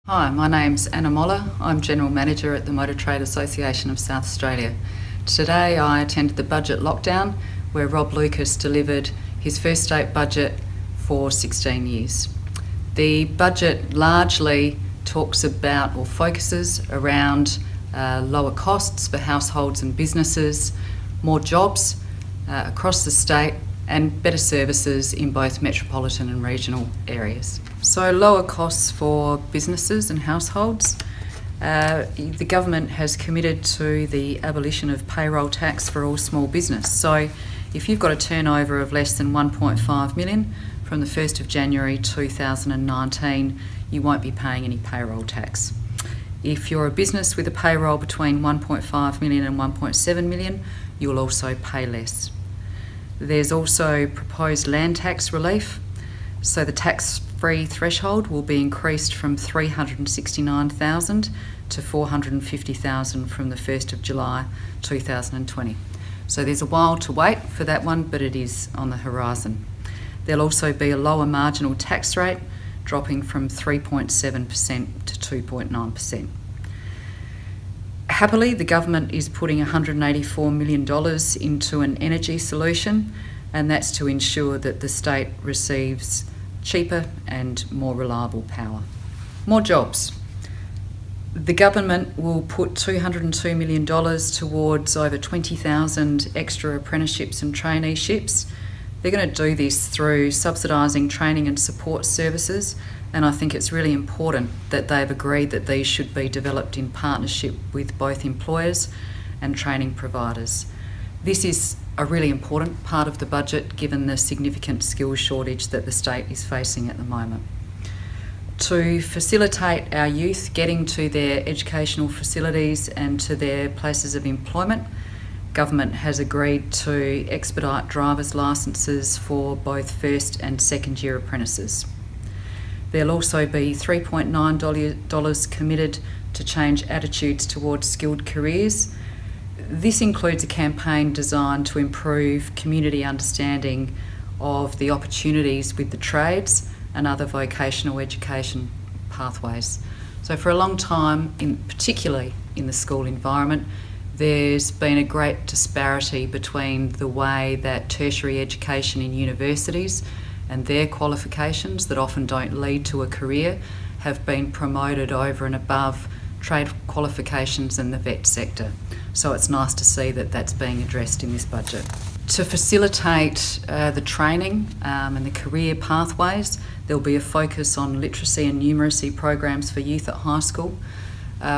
Hi, my name's Anna Moller. I'm General Manager at the Motor Trade Association of South Australia. Today I attended the budget lockdown where Rob Lucas delivered his first state budget for 16 years. The budget largely talks about or focuses around lower costs for households and businesses, more jobs across the state and better services in both metropolitan and regional areas. So lower costs for businesses and households. The government has committed to the abolition of payroll tax for all small business. So if you've got a turnover of less than 1.5 million from the 1st of January 2019, you won't be paying any payroll tax. If you're a business with a payroll between 1.5 million and 1.7 million, you'll also pay less. There's also proposed land tax relief. So the tax-free threshold will be increased from $369,000 to $450,000 from the 1st of July 2020. So there's a while to wait for that one, but it is on the horizon. There'll also be a lower marginal tax rate, dropping from 3.7% to 2.9%. Happily, the government is putting $184 million into an energy solution, and that's to ensure that the state receives cheaper and more reliable power. More jobs. The government will put $202 million towards over 20,000 extra apprenticeships and traineeships. They're going to do this through subsidising training and support services, and I think it's really important that they've agreed that these should be developed in partnership with both employers and training providers. This is a really important part of the budget given the significant skills shortage that the state is facing at the moment. To facilitate our youth getting to their educational facilities and to their places of employment, Government has agreed to expedite driver's licences for both first and second year apprentices. There'll also be $3.9 committed to change attitudes towards skilled careers. This includes a campaign designed to improve community understanding of the opportunities with the trades and other vocational education pathways. So for a long time, particularly in the school environment, there's been a great disparity between the way that tertiary education in universities and their qualifications that often don't lead to a career have been promoted over and above trade qualifications in the vet sector. So it's nice to see that that's being addressed in this budget. To facilitate the training and the career pathways, there'll be a focus on literacy and numeracy programs for youth at high school.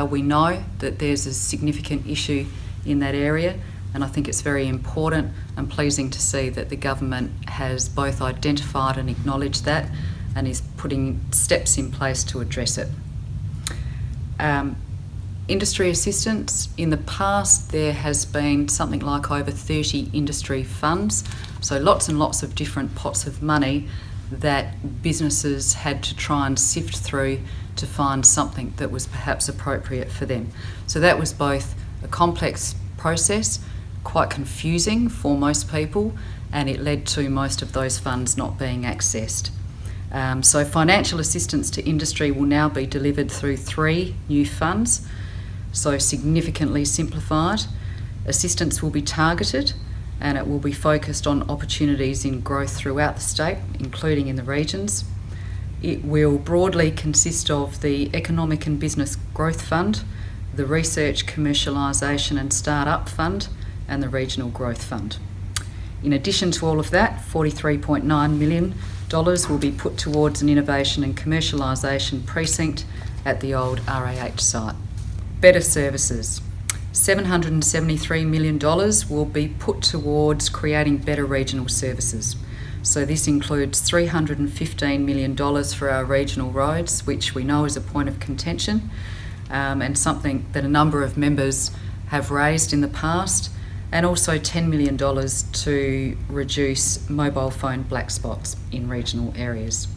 We know that there's a significant issue in that area, and I think it's very important and pleasing to see that the government has both identified and acknowledged that and is putting steps in place to address it. Industry assistance. In the past, there has been something like over 30 industry funds, so lots and lots of different pots of money that businesses had to try and sift through to find something that was perhaps appropriate for them. So that was both a complex process, quite confusing for most people, and it led to most of those funds not being accessed. So financial assistance to industry will now be delivered through 3 new funds, so significantly simplified. Assistance will be targeted and it will be focused on opportunities in growth throughout the state, including in the regions. It will broadly consist of the Economic and Business Growth Fund, the Research, Commercialisation and Start-up Fund, and the Regional Growth Fund. In addition to all of that, $43.9 million will be put towards an innovation and commercialisation precinct at the old RAH site. Better services. $773 million will be put towards creating better regional services. So this includes $315 million for our regional roads, which we know is a point of contention, and something that a number of members have raised in the past, and also $10 million to reduce mobile phone black spots in regional areas.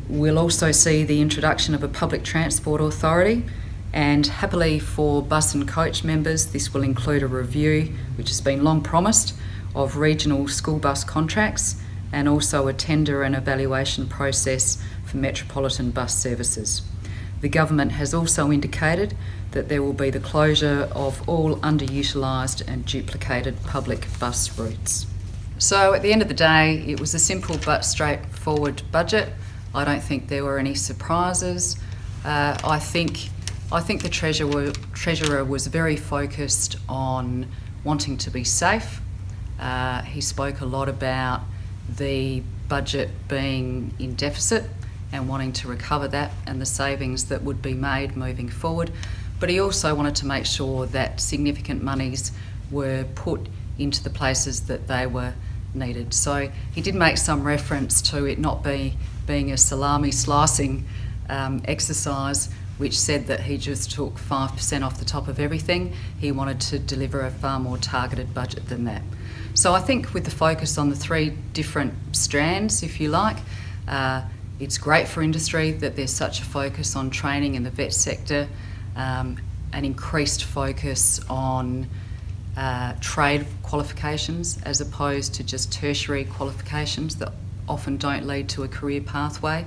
We'll also see the introduction of a public transport authority, and happily for bus and coach members, this will include a review, which has been long promised, of regional school bus contracts, and also a tender and evaluation process for metropolitan bus services. The government has also indicated that there will be the closure of all underutilised and duplicated public bus routes. So at the end of the day, it was a simple but straightforward budget. I don't think there were any surprises. I think the Treasurer was very focused on wanting to be safe. He spoke a lot about the budget being in deficit and wanting to recover that and the savings that would be made moving forward. But he also wanted to make sure that significant monies were put into the places that they were needed. So he did make some reference to it not being a salami slicing exercise, which said that he just took 5% off the top of everything. He wanted to deliver a far more targeted budget than that. So I think with the focus on the three different strands, if you like, it's great for industry that there's such a focus on training in the vet sector, an increased focus on trade qualifications as opposed to just tertiary qualifications that often don't lead to a career pathway.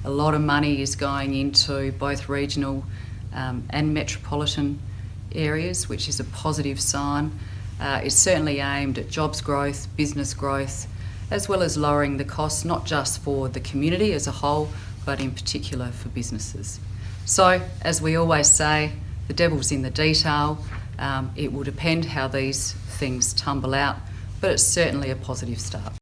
A lot of money is going into both regional and metropolitan areas, which is a positive sign. It's certainly aimed at jobs growth, business growth, as well as lowering the costs, not just for the community as a whole, but in particular for businesses. So, as we always say, the devil's in the detail. It will depend how these things tumble out, but it's certainly a positive start.